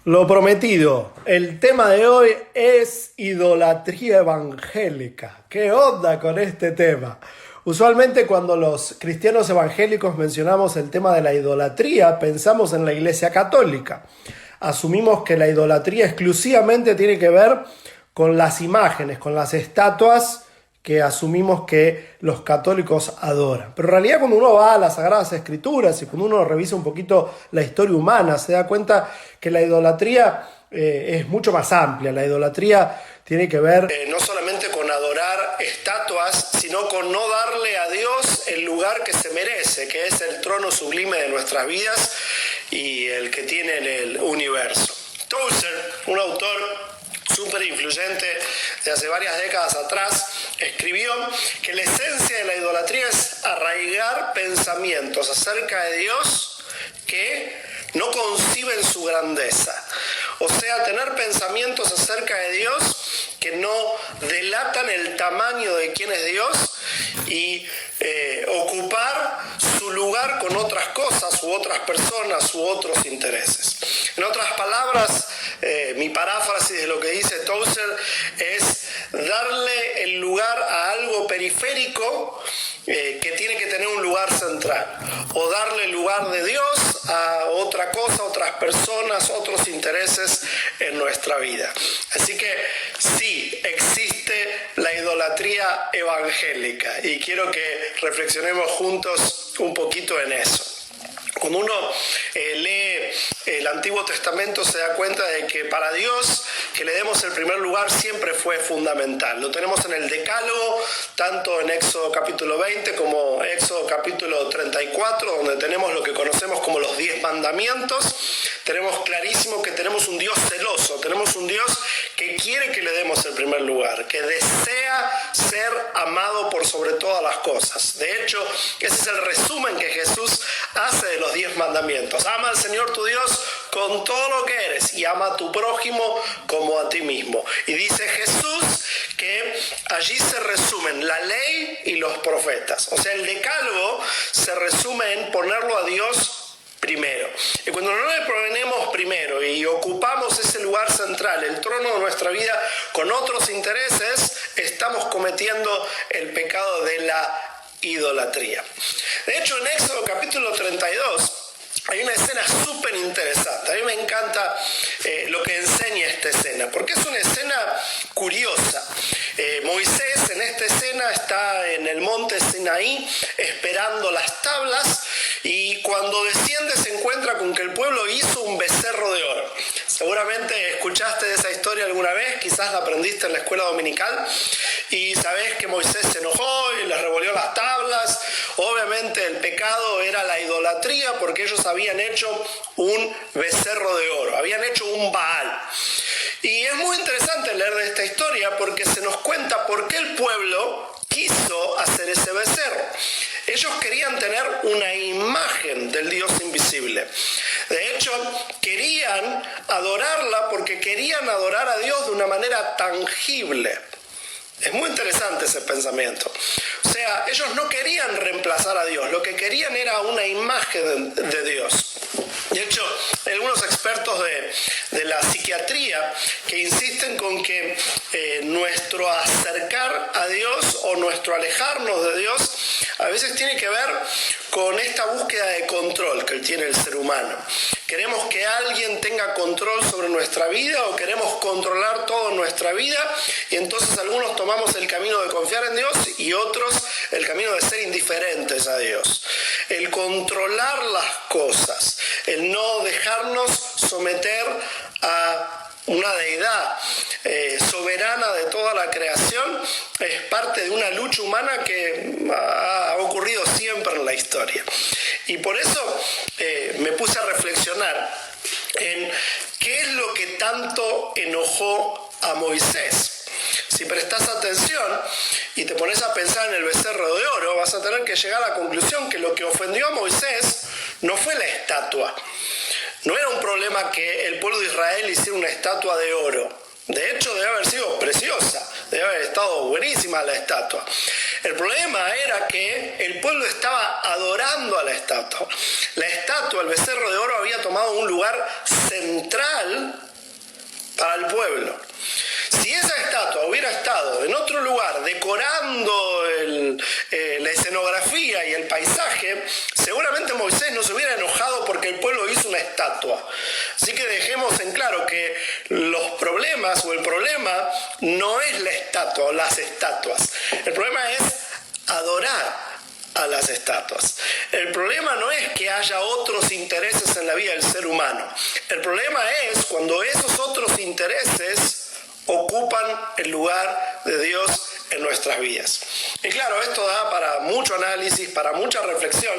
Lo prometido, el tema de hoy es idolatría evangélica. ¿Qué onda con este tema? Usualmente cuando los cristianos evangélicos mencionamos el tema de la idolatría, pensamos en la Iglesia Católica. Asumimos que la idolatría exclusivamente tiene que ver con las imágenes, con las estatuas que asumimos que los católicos adoran. Pero en realidad cuando uno va a las Sagradas Escrituras y cuando uno revisa un poquito la historia humana, se da cuenta que la idolatría es mucho más amplia. La idolatría tiene que ver no solamente con adorar estatuas, sino con no darle a Dios el lugar que se merece, que es el trono sublime de nuestras vidas y el que tiene en el universo. Tozer, un autor súper influyente de hace varias décadas atrás, escribió que la esencia de la idolatría es arraigar pensamientos acerca de Dios que no conciben su grandeza. O sea, tener pensamientos acerca de Dios que no delatan el tamaño de quién es Dios y ocupar su lugar con otras cosas u otras personas u otros intereses. En otras palabras, mi paráfrasis de lo que dice Tozer es darle el lugar a algo periférico que tiene que tener un lugar central, o darle el lugar de Dios a otra cosa, otras personas, otros intereses en nuestra vida. Así que sí, existe la idolatría evangélica y quiero que reflexionemos juntos un poquito en eso. Cuando uno lee el Antiguo Testamento se da cuenta de que para Dios que le demos el primer lugar siempre fue fundamental. Lo tenemos en el Decálogo, tanto en Éxodo capítulo 20 como Éxodo capítulo 34, donde tenemos lo que conocemos como los 10 mandamientos. Tenemos clarísimo que tenemos un Dios celoso, tenemos un Dios que quiere que le demos el primer lugar, que desea ser amado por sobre todas las cosas. De hecho, ese es el resumen que Jesús hace de los 10 mandamientos. Ama al Señor tu Dios con todo lo que eres y ama a tu prójimo como a ti mismo. Y dice Jesús que allí se resumen la ley y los profetas. O sea, el decálogo se resume en ponerlo a Dios primero. Y cuando no le ponemos primero y ocupamos ese lugar central, el trono de nuestra vida, con otros intereses, estamos cometiendo el pecado de la idolatría. De hecho, en Éxodo capítulo 32 hay una escena súper interesante. A mí me encanta lo que enseña esta escena, porque es una escena curiosa. Moisés en esta escena está en el monte Sinaí esperando las tablas y cuando desciende se encuentra con que el pueblo hizo un becerro de oro. Seguramente escuchaste de esa historia alguna vez, quizás la aprendiste en la escuela dominical y sabés que Moisés se enojó y les revolvió las tablas. Obviamente el pecado era la idolatría porque ellos habían hecho un becerro de oro, habían hecho un Baal. Y es muy interesante leer de esta historia porque se nos cuenta por qué el pueblo quiso hacer ese becerro. Ellos querían tener una imagen del Dios invisible. De hecho, querían adorarla porque querían adorar a Dios de una manera tangible. Es muy interesante ese pensamiento. O sea, ellos no querían reemplazar a Dios, lo que querían era una imagen de Dios. De hecho, hay algunos expertos de la psiquiatría que insisten con que nuestro acercar a Dios o nuestro alejarnos de Dios a veces tiene que ver con esta búsqueda de control que tiene el ser humano. Queremos que alguien tenga control sobre nuestra vida o queremos controlar toda nuestra vida y entonces algunos tomamos el camino de confiar en Dios y otros el camino de ser indiferentes a Dios. El controlar las cosas, el no dejarnos someter a una deidad soberana de toda la creación es parte de una lucha humana que ha ocurrido siempre en la historia. Y por eso me puse a reflexionar en qué es lo que tanto enojó a Moisés. Si prestas atención y te pones a pensar en el becerro de oro, vas a tener que llegar a la conclusión que lo que ofendió a Moisés no fue la estatua. No era un problema que el pueblo de Israel hiciera una estatua de oro. De hecho, debe haber sido preciosa, debe haber estado buenísima la estatua. El problema era que el pueblo estaba adorando a la estatua. La estatua, el becerro de oro, había tomado un lugar central pueblo. Si esa estatua hubiera estado en otro lugar decorando la escenografía y el paisaje, seguramente Moisés no se hubiera enojado porque el pueblo hizo una estatua. Así que dejemos en claro que los problemas o el problema no es la estatua o las estatuas. El problema es adorar a las estatuas. El problema no es que haya otros intereses en la vida del ser humano. El problema es cuando esos otros intereses ocupan el lugar de Dios en nuestras vidas. Y claro, esto da para mucho análisis, para mucha reflexión,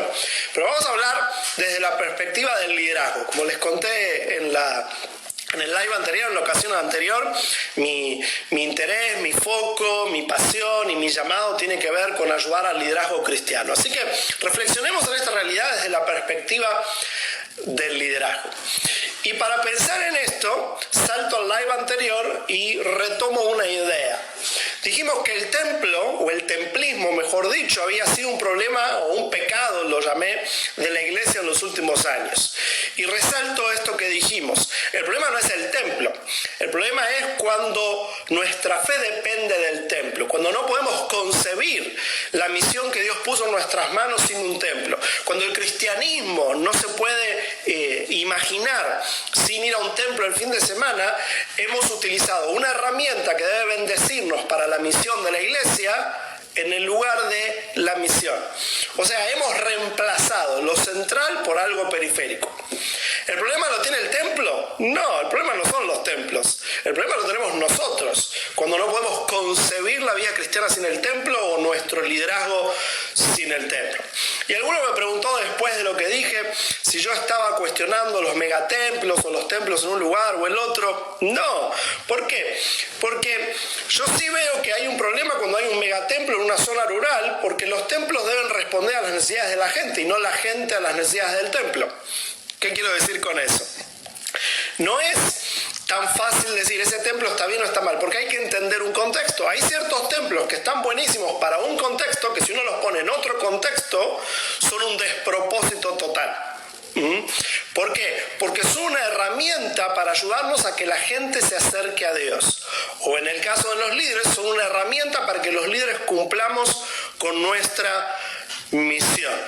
pero vamos a hablar desde la perspectiva del liderazgo. Como les conté en el live anterior, en la ocasión anterior, mi interés, mi foco, mi pasión y mi llamado tiene que ver con ayudar al liderazgo cristiano. Así que reflexionemos en esta realidad desde la perspectiva del liderazgo. Y para pensar en esto, salto al live anterior y retomo una idea. Dijimos que el templo, o el templismo mejor dicho, había sido un problema o un pecado, lo llamé, de la iglesia en los últimos años. Y resalto esto que dijimos. El problema no es el templo. El problema es cuando nuestra fe depende del templo. Cuando no podemos concebir la misión que Dios puso en nuestras manos sin un templo. Cuando el cristianismo no se puede imaginar sin ir a un templo el fin de semana, hemos utilizado una herramienta que debe bendecirnos para la misión de la iglesia en el lugar de la misión. O sea, hemos reemplazado lo central por algo periférico. ¿El problema lo tiene el templo? No, el problema no son los templos. El problema lo tenemos nosotros, cuando no podemos concebir la vida cristiana sin el templo o nuestro liderazgo sin el templo. Y alguno me preguntó después de lo que dije si yo estaba cuestionando los megatemplos o los templos en un lugar o el otro. No. ¿Por qué? Porque yo sí veo que hay un problema cuando hay un megatemplo en una zona rural, porque los templos deben responder a las necesidades de la gente y no la gente a las necesidades del templo. ¿Qué quiero decir con eso? No es tan fácil decir ese templo está bien o está mal, porque hay que entender un contexto. Hay ciertos templos que están buenísimos para un contexto que si uno los pone en otro contexto son un despropósito total. ¿Por qué? Porque son una herramienta para ayudarnos a que la gente se acerque a Dios. O en el caso de los líderes, son una herramienta para que los líderes cumplamos con nuestra misión.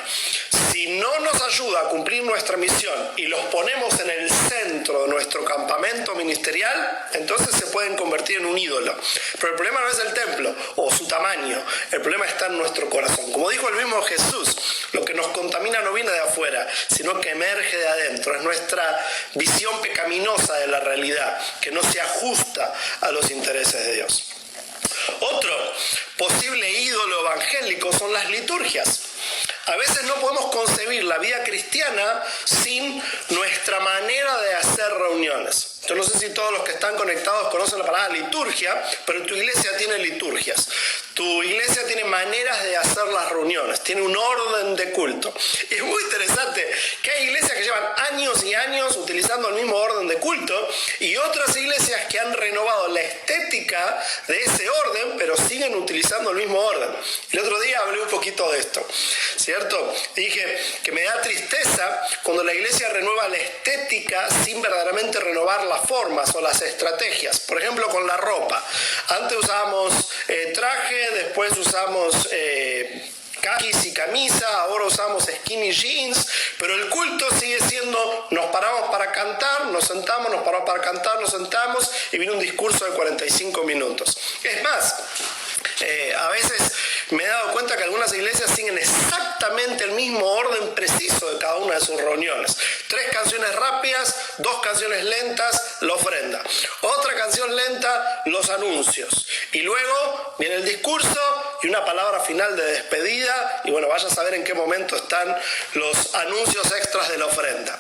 Si no nos ayuda a cumplir nuestra misión y los ponemos en el centro de nuestro campamento ministerial, entonces se pueden convertir en un ídolo. Pero el problema no es el templo o su tamaño, el problema está en nuestro corazón. Como dijo el mismo Jesús, lo que nos contamina no viene de afuera, sino que emerge de adentro. Es nuestra visión pecaminosa de la realidad, que no se ajusta a los intereses de Dios. Otro posible ídolo evangélico son las liturgias. A veces no podemos concebir la vida cristiana sin nuestra manera de hacer reuniones. Yo no sé si todos los que están conectados conocen la palabra liturgia, pero tu iglesia tiene liturgias. Tu iglesia tiene maneras de hacer las reuniones, tiene un orden de culto. Y es muy interesante que hay iglesias que llevan años y años utilizando el mismo orden de culto y otras iglesias que han renovado la estética de ese orden, pero siguen utilizando el mismo orden. El otro día hablé un poquito de esto, ¿cierto? Dije que me da tristeza cuando la iglesia renueva la estética sin verdaderamente renovar las formas o las estrategias. Por ejemplo, con la ropa. Antes usábamos traje, después usamos khakis y camisa, ahora usamos skinny jeans, pero el culto sigue siendo, nos paramos para cantar, nos sentamos, nos paramos para cantar, nos sentamos y viene un discurso de 45 minutos. Es más, a veces me he dado cuenta que algunas iglesias siguen exactamente el mismo orden preciso de cada una de sus reuniones. 3 canciones rápidas, 2 canciones lentas, la ofrenda. Otra canción lenta, los anuncios. Y luego viene el discurso y una palabra final de despedida. Y bueno, vaya a saber en qué momento están los anuncios extras de la ofrenda.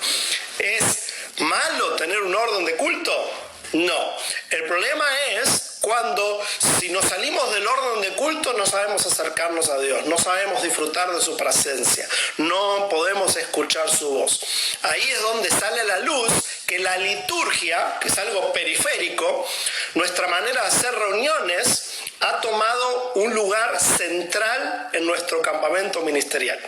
¿Es malo tener un orden de culto? No. El problema es cuando, si nos salimos del orden de culto, no sabemos acercarnos a Dios, no sabemos disfrutar de su presencia, no podemos escuchar su voz. Ahí es donde sale a la luz que la liturgia, que es algo periférico, nuestra manera de hacer reuniones, ha tomado un lugar central en nuestro campamento ministerial.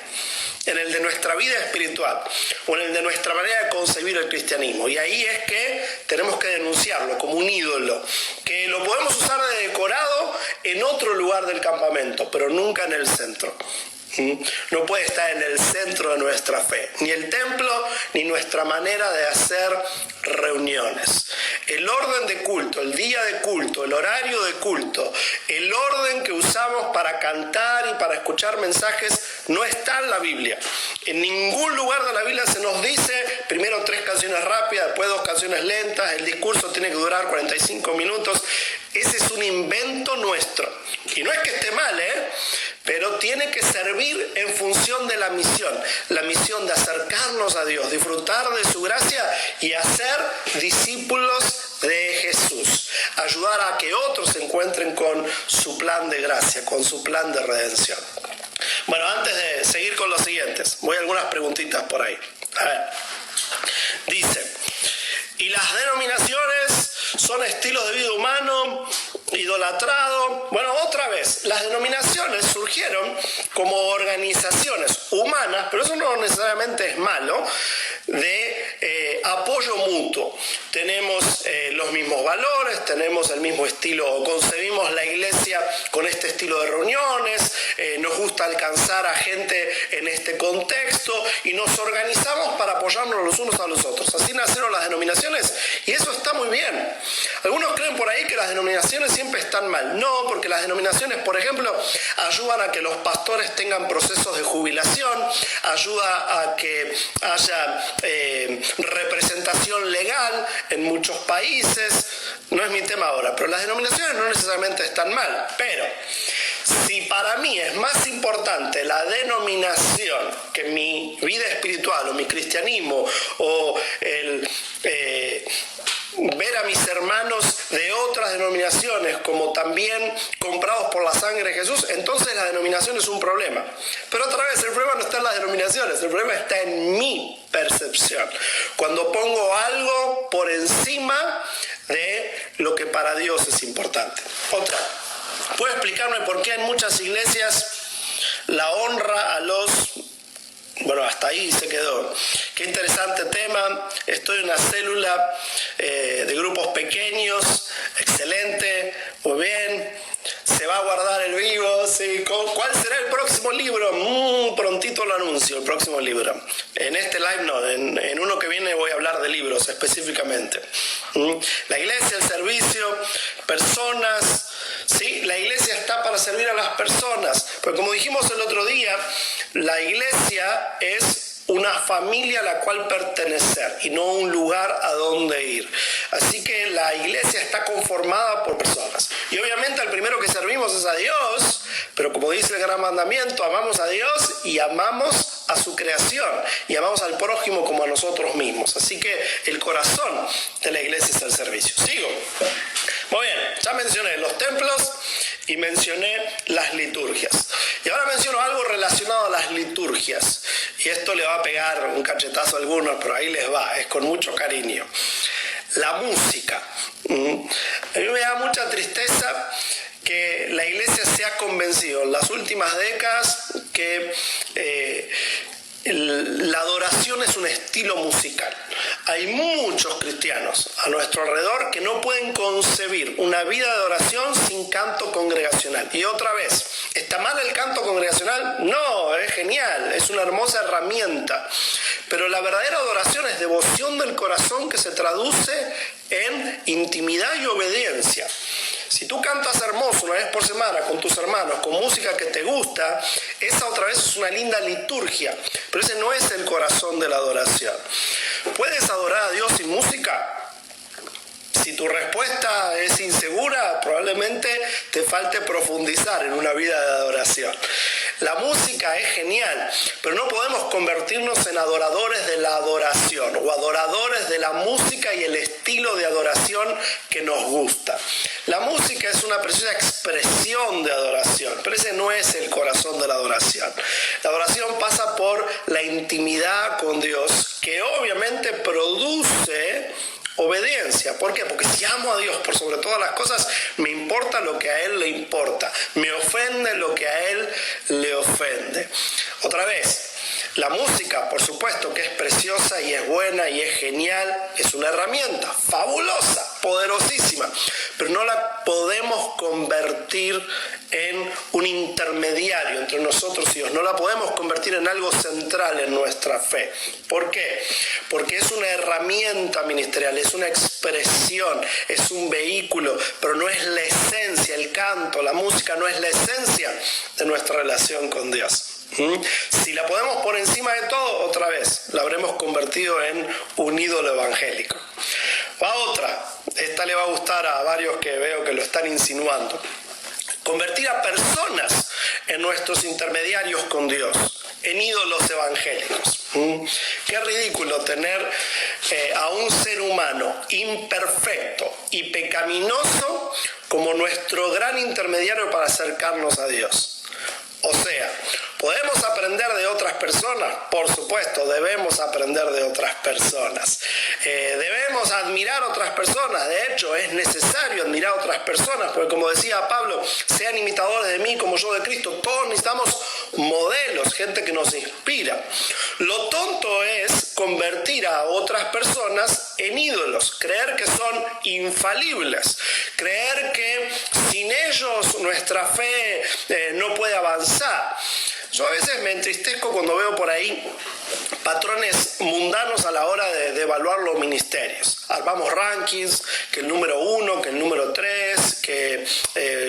en el de nuestra vida espiritual o en el de nuestra manera de concebir el cristianismo. Y ahí es que tenemos que denunciarlo como un ídolo, que lo podemos usar de decorado en otro lugar del campamento, pero nunca en el centro. No puede estar en el centro de nuestra fe, ni el templo, ni nuestra manera de hacer reuniones. El orden de culto, el día de culto, el horario de culto, el orden que usamos para cantar y para escuchar mensajes no está en la Biblia. En ningún lugar de la Biblia se nos dice primero 3 canciones rápidas, después 2 canciones lentas, el discurso tiene que durar 45 minutos. Ese es un invento nuestro. Y no es que esté mal, pero tiene que servir en función de la misión de acercarnos a Dios, disfrutar de su gracia y hacer discípulos de Jesús, ayudar a que otros se encuentren con su plan de gracia, con su plan de redención. Bueno, antes de seguir con los siguientes, voy a algunas preguntitas por ahí. A ver, dice, ¿y las denominaciones son estilos de vida humano, idolatrado? Bueno, otra vez, las denominaciones surgieron como organizaciones humanas, pero eso no necesariamente es malo, de apoyo mutuo. Tenemos los mismos valores, tenemos el mismo estilo, concebimos la iglesia con este estilo de reuniones, nos gusta alcanzar a gente en este contexto y nos organizamos para apoyarnos los unos a los otros. Así nacieron las denominaciones y eso está muy bien. Algunos creen por ahí que las denominaciones siempre están mal. No, porque las denominaciones, por ejemplo, ayudan a que los pastores tengan procesos de jubilación, ayuda a que haya representación legal en muchos países. No es mi tema ahora, pero las denominaciones no necesariamente están mal. Pero si para mí es más importante la denominación que mi vida espiritual o mi cristianismo o el ver a mis hermanos de otras denominaciones como también comprados por la sangre de Jesús, entonces la denominación es un problema. Pero otra vez, el problema no está en las denominaciones, el problema está en mi percepción. Cuando pongo algo por encima de lo que para Dios es importante. Otra, ¿puede explicarme por qué en muchas iglesias la honra a los... Bueno, hasta ahí se quedó. Qué interesante tema. Estoy en una célula de grupos pequeños. Excelente. Muy bien. Se va a guardar el vivo. Sí. ¿Cuál será el próximo libro? Prontito lo anuncio, el próximo libro. En este live no. En uno que viene voy a hablar de libros específicamente. La iglesia, el servicio, personas. Sí, la iglesia está para servir a las personas. Pero como dijimos el otro día, la iglesia es una familia a la cual pertenecer y no un lugar a donde ir. Así que la iglesia está conformada por personas. Y obviamente el primero que servimos es a Dios, pero como dice el gran mandamiento, amamos a Dios y amamos a su creación y amamos al prójimo como a nosotros mismos. Así que el corazón de la iglesia es el servicio. Sigo. Muy bien, ya mencioné los templos y mencioné las liturgias. Y ahora menciono algo relacionado a las liturgias. Y esto le va a pegar un cachetazo a algunos, pero ahí les va, es con mucho cariño. La música. A mí me da mucha tristeza que la iglesia se ha convencido en las últimas décadas que la adoración es un estilo musical. Hay muchos cristianos a nuestro alrededor que no pueden concebir una vida de adoración sin canto congregacional. Y otra vez, ¿está mal el canto congregacional? No, es genial, es una hermosa herramienta. Pero la verdadera adoración es devoción del corazón que se traduce en intimidad y obediencia. Si tú cantas hermoso una vez por semana con tus hermanos, con música que te gusta, esa otra vez es una linda liturgia, pero ese no es el corazón de la adoración. ¿Puedes adorar a Dios sin música? Si tu respuesta es insegura, probablemente te falte profundizar en una vida de adoración. La música es genial, pero no podemos convertirnos en adoradores de la adoración o adoradores de la música y el estilo de adoración que nos gusta. La música es una preciosa expresión de adoración, pero ese no es el corazón de la adoración. La adoración pasa por la intimidad con Dios, que obviamente produce obediencia. ¿Por qué? Porque si amo a Dios por sobre todas las cosas, me importa lo que a Él le importa. Me ofende lo que a Él le ofende. Otra vez, La música, por supuesto que es preciosa y es buena y es genial, es una herramienta fabulosa, poderosísima, pero no la podemos convertir en un intermediario entre nosotros y Dios, no la podemos convertir en algo central en nuestra fe. ¿Por qué? Porque es una herramienta ministerial, es una expresión, es un vehículo, pero no es la esencia, el canto, la música no es la esencia de nuestra relación con Dios. Si la ponemos por encima de todo, otra vez, la habremos convertido en un ídolo evangélico. Va otra, esta le va a gustar a varios que veo que lo están insinuando. Convertir a personas en nuestros intermediarios con Dios, en ídolos evangélicos. Qué ridículo tener a un ser humano imperfecto y pecaminoso como nuestro gran intermediario para acercarnos a Dios. O sea, ¿podemos aprender de otras personas? Por supuesto, debemos aprender de otras personas. Debemos admirar a otras personas. De hecho, es necesario admirar a otras personas, porque como decía Pablo, sean imitadores de mí como yo de Cristo. Todos necesitamos modelos, gente que nos inspira. Lo tonto es convertir a otras personas en ídolos, creer que son infalibles, creer que sin ellos nuestra fe no puede avanzar. Yo a veces me entristezco cuando veo por ahí patrones mundanos a la hora de evaluar los ministerios. Armamos rankings, que el número 1, que el número 3, que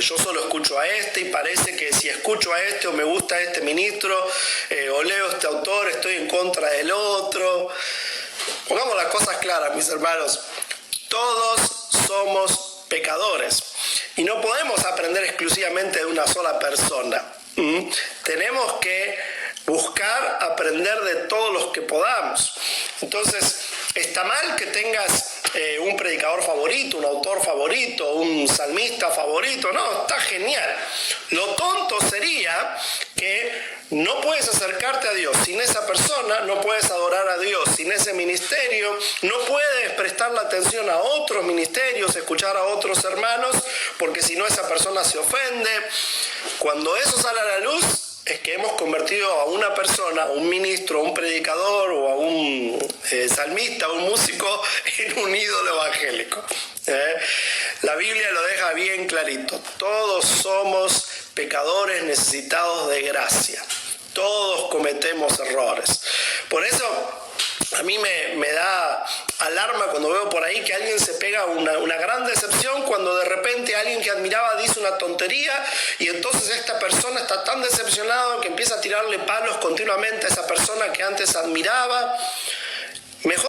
yo solo escucho a este y parece que si escucho a este o me gusta este ministro o leo este autor estoy en contra del otro. Pongamos las cosas claras, mis hermanos. Todos somos pecadores y no podemos aprender exclusivamente de una sola persona. Tenemos que buscar aprender de todos los que podamos. Entonces, está mal que tengas un predicador favorito, un autor favorito, un salmista favorito. No, está genial. Lo tonto sería que no puedes acercarte a Dios sin esa persona, no puedes adorar a Dios sin ese ministerio, no puedes prestarle atención a otros ministerios, escuchar a otros hermanos, porque si no esa persona se ofende. Cuando eso sale a la luz, es que hemos convertido a una persona, a un ministro, a un predicador o a un salmista, a un músico en un ídolo evangélico. La Biblia lo deja bien clarito. Todos somos pecadores necesitados de gracia. Todos cometemos errores. Por eso a mí me da alarma cuando veo por ahí que alguien se pega una gran decepción cuando de repente alguien que admiraba dice una tontería y entonces esta persona está tan decepcionada que empieza a tirarle palos continuamente a esa persona que antes admiraba. Mejor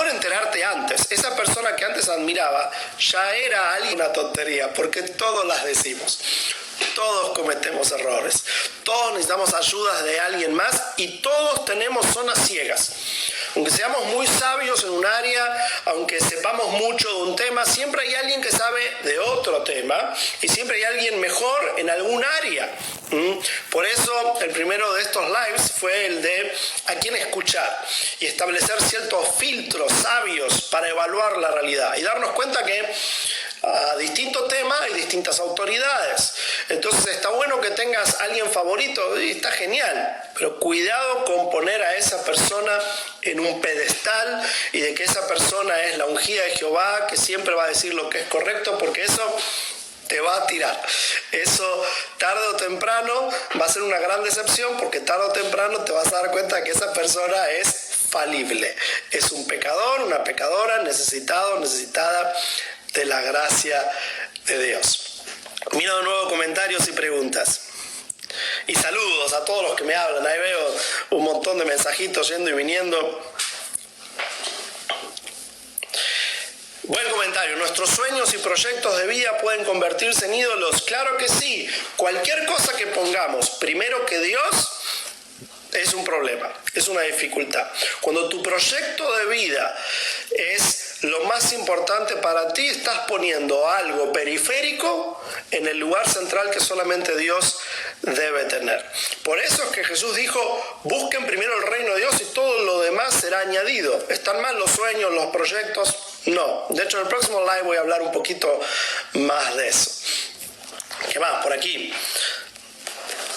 enterarte antes. Esa persona que antes admiraba ya era alguien una tontería, porque todos las decimos. Todos cometemos errores. Todos necesitamos ayudas de alguien más y todos tenemos zonas ciegas. Aunque seamos muy sabios en un área, aunque sepamos mucho de un tema, siempre hay alguien que sabe de otro tema y siempre hay alguien mejor en algún área. Por eso el primero de estos lives fue el de a quién escuchar y establecer ciertos filtros sabios para evaluar la realidad y darnos cuenta que a distintos temas hay distintas autoridades. Entonces está bueno que tengas a alguien favorito y está genial, pero cuidado con poner a esa persona en un pedestal y de que esa persona es la ungida de Jehová, que siempre va a decir lo que es correcto, porque eso te va a tirar. Eso tarde o temprano va a ser una gran decepción, porque tarde o temprano te vas a dar cuenta de que esa persona es falible. Es un pecador, una pecadora, necesitado, necesitada de la gracia de Dios. Mira de nuevo comentarios y preguntas. Y saludos a todos los que me hablan. Ahí veo un montón de mensajitos yendo y viniendo. Buen comentario. ¿Nuestros sueños y proyectos de vida pueden convertirse en ídolos? Claro que sí. Cualquier cosa que pongamos primero que Dios es un problema, es una dificultad. Cuando tu proyecto de vida es lo más importante para ti, estás poniendo algo periférico en el lugar central que solamente Dios debe tener. Por eso es que Jesús dijo, busquen primero el reino de Dios y todo lo demás será añadido. ¿Están mal los sueños, los proyectos? No. De hecho, en el próximo live voy a hablar un poquito más de eso. ¿Qué más por aquí?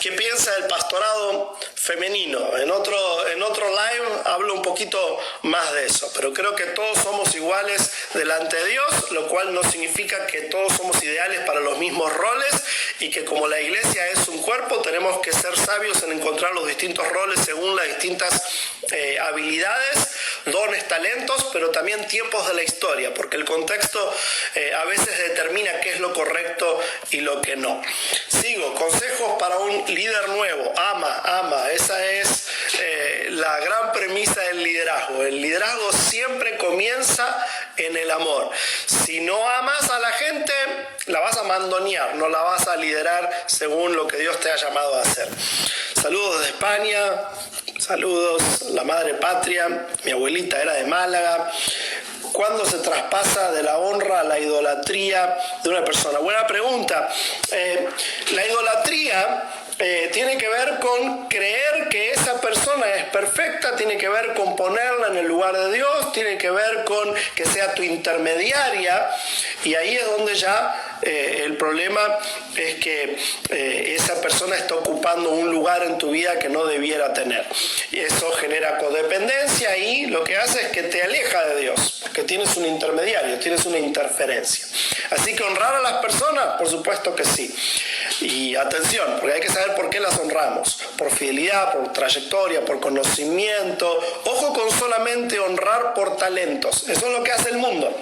¿Qué piensa del pastorado femenino? En otro live hablo un poquito más de eso, pero creo que todos somos iguales delante de Dios, lo cual no significa que todos somos ideales para los mismos roles y que como la iglesia es un cuerpo, tenemos que ser sabios en encontrar los distintos roles según las distintas habilidades, dones, talentos, pero también tiempos de la historia, porque el contexto a veces determina qué es lo correcto y lo que no. Sigo, consejos para un líder nuevo. Ama. Esa es la gran premisa del liderazgo. El liderazgo siempre comienza en el amor. Si no amas a la gente, la vas a mandonear, no la vas a liderar según lo que Dios te ha llamado a hacer. Saludos de España, saludos la madre patria, mi abuelita era de Málaga. ¿Cuándo se traspasa de la honra a la idolatría de una persona? Buena pregunta. La idolatría tiene que ver con creer que esa persona es perfecta, tiene que ver con ponerla en el lugar de Dios, tiene que ver con que sea tu intermediaria, y ahí es donde ya el problema es que esa persona está ocupando un lugar en tu vida que no debiera tener. Y eso genera codependencia y lo que hace es que te aleja de Dios, porque tienes un intermediario, tienes una interferencia. Así que honrar a las personas, por supuesto que sí. Y atención, porque hay que saber por qué las honramos. Por fidelidad, por trayectoria, por conocimiento. Ojo con solamente honrar por talentos. Eso es lo que hace el mundo.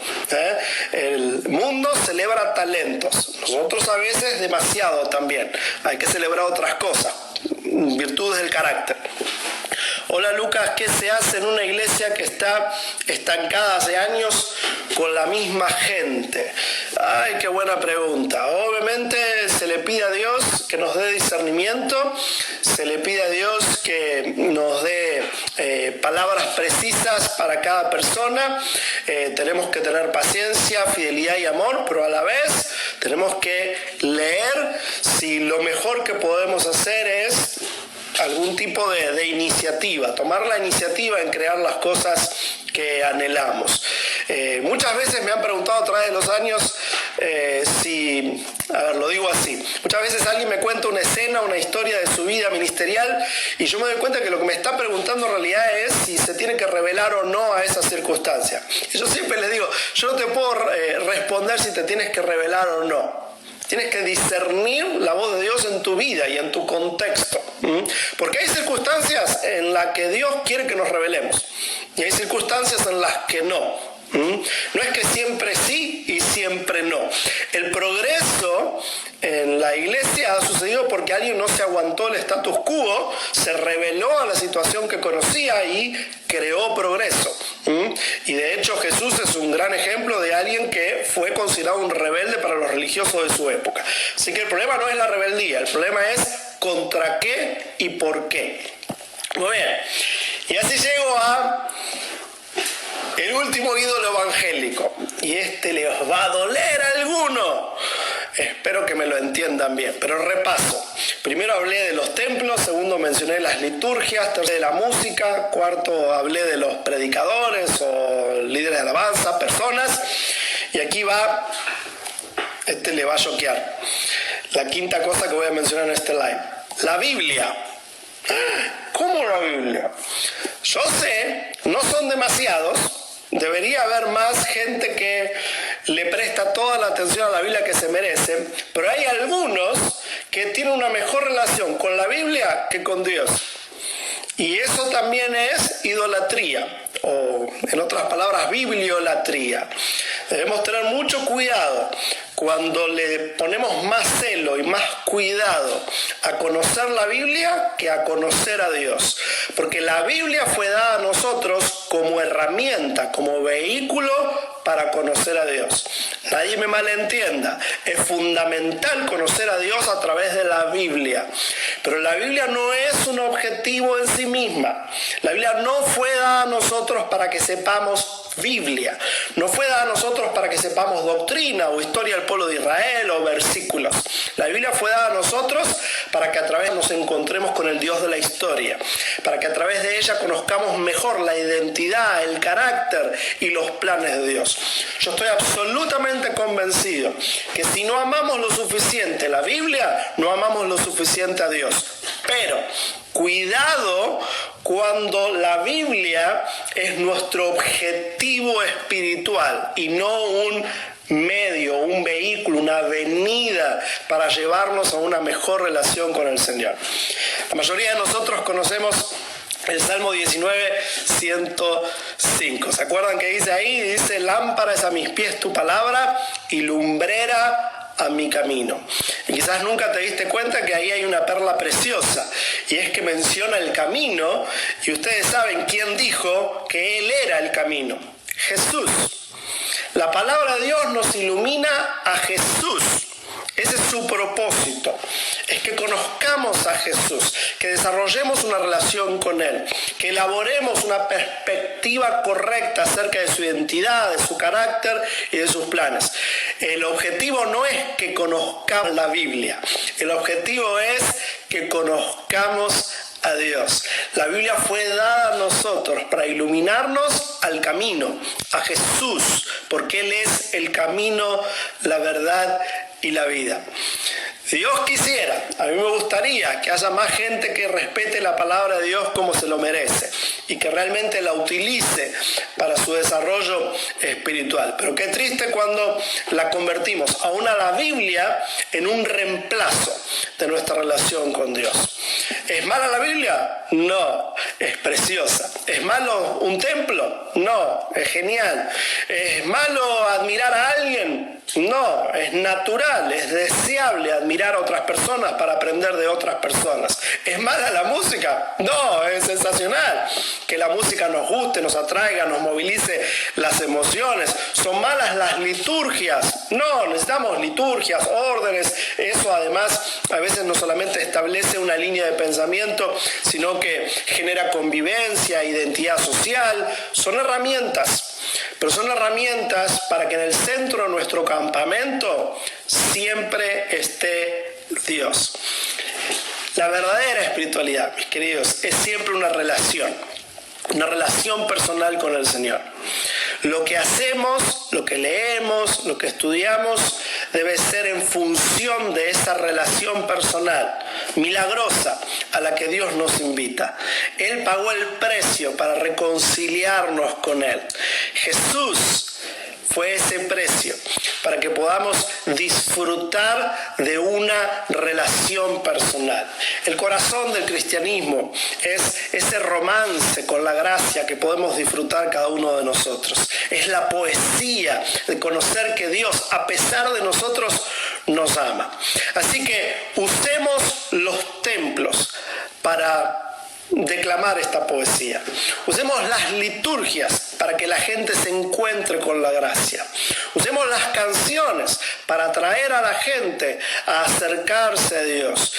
El mundo celebra talentos. Nosotros a veces demasiado también. Hay que celebrar otras cosas. Virtudes del carácter. Hola Lucas, ¿qué se hace en una iglesia que está estancada hace años con la misma gente? Ay, qué buena pregunta. Obviamente se le pide a Dios que nos dé discernimiento, se le pide a Dios que nos dé palabras precisas para cada persona. Tenemos que tener paciencia, fidelidad y amor, pero a la vez tenemos que leer si lo mejor que podemos hacer es algún tipo de iniciativa, tomar la iniciativa en crear las cosas que anhelamos. Muchas veces me han preguntado a través de los años lo digo así, muchas veces alguien me cuenta una escena, una historia de su vida ministerial y yo me doy cuenta que lo que me está preguntando en realidad es si se tiene que revelar o no a esa circunstancia. Y yo siempre les digo, yo no te puedo responder si te tienes que revelar o no. Tienes que discernir la voz de Dios en tu vida y en tu contexto. Porque hay circunstancias en las que Dios quiere que nos revelemos. Y hay circunstancias en las que no. No es que siempre sí y siempre no. El progreso en la iglesia ha sucedido porque alguien no se aguantó el status quo, se rebeló a la situación que conocía y creó progreso. Y de hecho Jesús es un gran ejemplo de alguien que fue considerado un rebelde para los religiosos de su época. Así que el problema no es la rebeldía, el problema es contra qué y por qué. Muy bien, y así llego a el último ídolo evangélico, y les va a doler a alguno. Espero que me lo entiendan bien, pero repaso. Primero hablé de los templos, segundo mencioné las liturgias, tercero de la música, cuarto hablé de los predicadores o líderes de alabanza, personas, y aquí va, le va a choquear, la quinta cosa que voy a mencionar en este live. La Biblia. ¿Cómo la Biblia? Yo sé, no son demasiados. Debería haber más gente que le presta toda la atención a la Biblia que se merece, pero hay algunos que tienen una mejor relación con la Biblia que con Dios. Y eso también es idolatría, o en otras palabras, bibliolatría. Debemos tener mucho cuidado cuando le ponemos más celo y más cuidado a conocer la Biblia que a conocer a Dios. Porque la Biblia fue dada a nosotros como herramienta, como vehículo para conocer a Dios. Nadie me malentienda, es fundamental conocer a Dios a través de la Biblia. Pero la Biblia no es un objetivo en sí misma. La Biblia no fue dada a nosotros para que sepamos Biblia. No fue dada a nosotros para que sepamos doctrina o historia del pueblo de Israel o versículos. La Biblia fue dada a nosotros para que a través nos encontremos con el Dios de la historia, para que a través de ella conozcamos mejor la identidad, el carácter y los planes de Dios. Yo estoy absolutamente convencido que si no amamos lo suficiente la Biblia, no amamos lo suficiente a Dios. Pero cuidado cuando la Biblia es nuestro objetivo espiritual y no un medio, un vehículo, una avenida para llevarnos a una mejor relación con el Señor. La mayoría de nosotros conocemos el Salmo 19, 105. ¿Se acuerdan que dice ahí? Dice: lámpara es a mis pies tu palabra y lumbrera a mi camino. Y quizás nunca te diste cuenta que ahí hay una perla preciosa, y es que menciona el camino, y ustedes saben quién dijo que Él era el camino: Jesús. La palabra de Dios nos ilumina a Jesús. Ese es su propósito, es que conozcamos a Jesús, que desarrollemos una relación con Él, que elaboremos una perspectiva correcta acerca de su identidad, de su carácter y de sus planes. El objetivo no es que conozcamos la Biblia, el objetivo es que conozcamos a Dios. La Biblia fue dada a nosotros para iluminarnos al camino, a Jesús, porque Él es el camino, la verdad y la vida. Dios quisiera, a mí me gustaría que haya más gente que respete la palabra de Dios como se lo merece y que realmente la utilice para su desarrollo espiritual. Pero qué triste cuando la convertimos aún a la Biblia en un reemplazo de nuestra relación con Dios. ¿Es mala la Biblia? No, es preciosa. ¿Es malo un templo? No, es genial. ¿Es malo admirar a alguien? No, es natural, es deseable admirar a otras personas para aprender de otras personas. ¿Es mala la música? No, es sensacional. Que la música nos guste, nos atraiga, nos movilice las emociones. ¿Son malas las liturgias? No, necesitamos liturgias, órdenes. Eso además a veces no solamente establece una línea de pensamiento, sino que genera convivencia, identidad social. Son herramientas. Pero son herramientas para que en el centro de nuestro campamento siempre esté Dios. La verdadera espiritualidad, mis queridos, es siempre una relación personal con el Señor. Lo que hacemos, lo que leemos, lo que estudiamos, debe ser en función de esa relación personal, milagrosa, a la que Dios nos invita. Él pagó el precio para reconciliarnos con Él. Jesús fue ese precio para que podamos disfrutar de una relación personal. El corazón del cristianismo es ese romance con la gracia que podemos disfrutar cada uno de nosotros. Es la poesía de conocer que Dios, a pesar de nosotros, nos ama. Así que usemos los templos para declamar esta poesía. Usemos las liturgias para que la gente se encuentre con la gracia. Usemos las canciones para atraer a la gente a acercarse a Dios.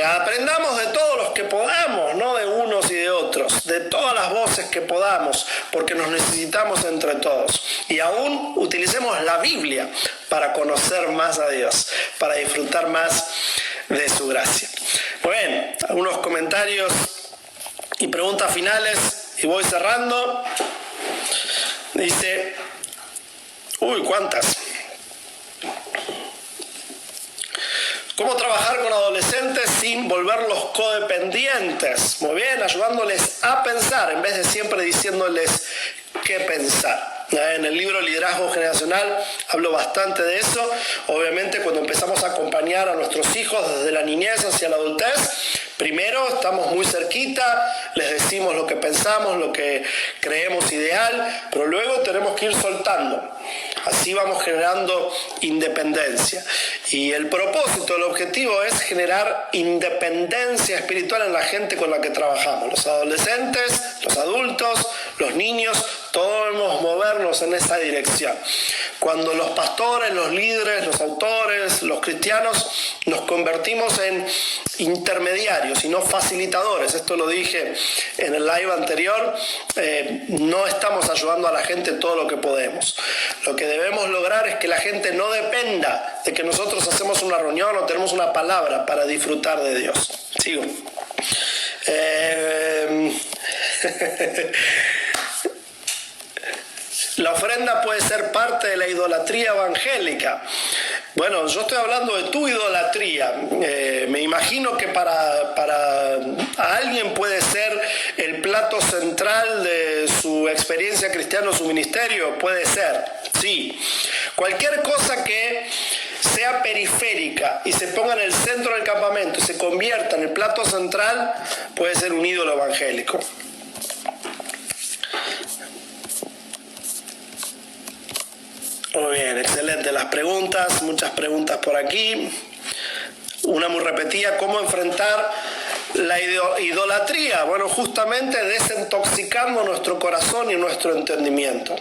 Aprendamos de todos los que podamos, no de unos y de otros, de todas las voces que podamos, porque nos necesitamos entre todos. Y aún utilicemos la Biblia para conocer más a Dios, para disfrutar más de su gracia. Bueno, algunos comentarios y preguntas finales y voy cerrando. Dice, ¿cuántas? ¿Cómo trabajar con adolescentes sin volverlos codependientes? Muy bien, ayudándoles a pensar en vez de siempre diciéndoles qué pensar. En el libro Liderazgo Generacional hablo bastante de eso. Obviamente, cuando empezamos a acompañar a nuestros hijos desde la niñez hacia la adultez, primero estamos muy cerquita, les decimos lo que pensamos, lo que creemos ideal, pero luego tenemos que ir soltando. Así vamos generando independencia. Y el propósito, el objetivo es generar independencia espiritual en la gente con la que trabajamos. Los adolescentes, los adultos, los niños, todos debemos movernos movernos en esa dirección. Cuando los pastores, los líderes, los autores, los cristianos nos convertimos en intermediarios y no facilitadores, esto lo dije en el live anterior, no estamos ayudando a la gente todo lo que podemos. Lo que debemos lograr es que la gente no dependa de que nosotros hacemos una reunión o tenemos una palabra para disfrutar de Dios. Sigo. La ofrenda puede ser parte de la idolatría evangélica. Bueno, yo estoy hablando de tu idolatría. Me imagino que para alguien puede ser el plato central de su experiencia cristiana o su ministerio. Puede ser, sí. Cualquier cosa que sea periférica y se ponga en el centro del campamento y se convierta en el plato central, puede ser un ídolo evangélico. Muy bien, excelente las preguntas, muchas preguntas por aquí. Una muy repetida, ¿cómo enfrentar la idolatría? Bueno, justamente desintoxicando nuestro corazón y nuestro entendimiento,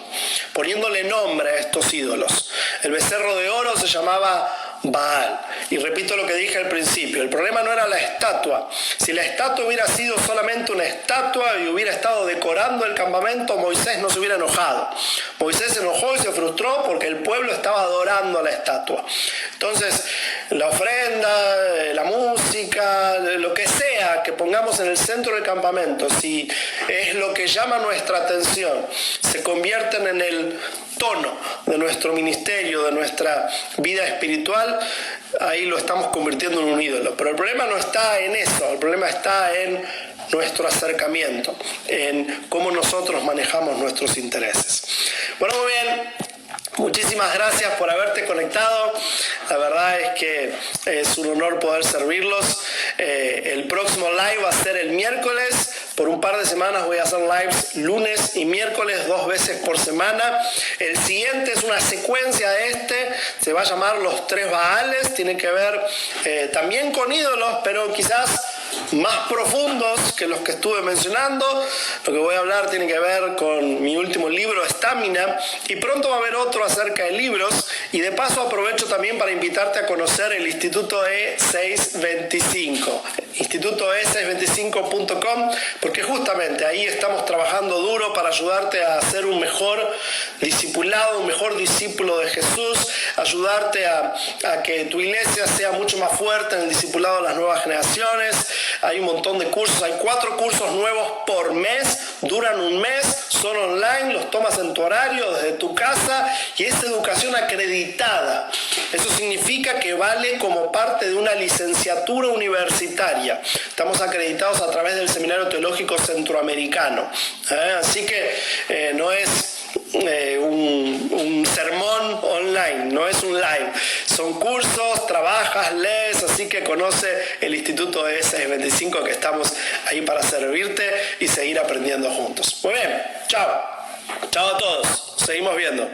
poniéndole nombre a estos ídolos. El becerro de oro se llamaba Baal. Y repito lo que dije al principio, el problema no era la estatua. Si la estatua hubiera sido solamente una estatua y hubiera estado decorando el campamento, Moisés no se hubiera enojado. Moisés se enojó y se frustró porque el pueblo estaba adorando a la estatua. Entonces, la ofrenda, la música, lo que sea que pongamos en el centro del campamento, si es lo que llama nuestra atención, se convierten en el tono de nuestro ministerio, de nuestra vida espiritual, ahí lo estamos convirtiendo en un ídolo. Pero el problema no está en eso, el problema está en nuestro acercamiento, en cómo nosotros manejamos nuestros intereses. Bueno, muy bien. Muchísimas gracias por haberte conectado. La verdad es que es un honor poder servirlos. El próximo live va a ser el miércoles. Por un par de semanas voy a hacer lives lunes y miércoles 2 veces por semana. El siguiente es una secuencia de se va a llamar Los Tres Baales. Tiene que ver también con ídolos, pero quizás más profundos que los que estuve mencionando. Lo que voy a hablar tiene que ver con mi último libro, Estamina, y pronto va a haber otro acerca de libros. Y de paso aprovecho también para invitarte a conocer el Instituto E625, institutoe625.com, porque justamente ahí estamos trabajando duro para ayudarte a ser un mejor discipulado, un mejor discípulo de Jesús, ayudarte a que tu iglesia sea mucho más fuerte en el discipulado de las nuevas generaciones. Hay un montón de cursos, hay 4 cursos nuevos por mes, duran un mes, son online, los tomas en tu horario, desde tu casa, y es educación acreditada. Eso significa que vale como parte de una licenciatura universitaria. Estamos acreditados a través del Seminario Teológico Centroamericano. Así que no es un sermón online, no es un live, son cursos, trabajas, lees, así que conoce el Instituto E625, que estamos ahí para servirte y seguir aprendiendo juntos. Muy bien, chao a todos, seguimos viendo.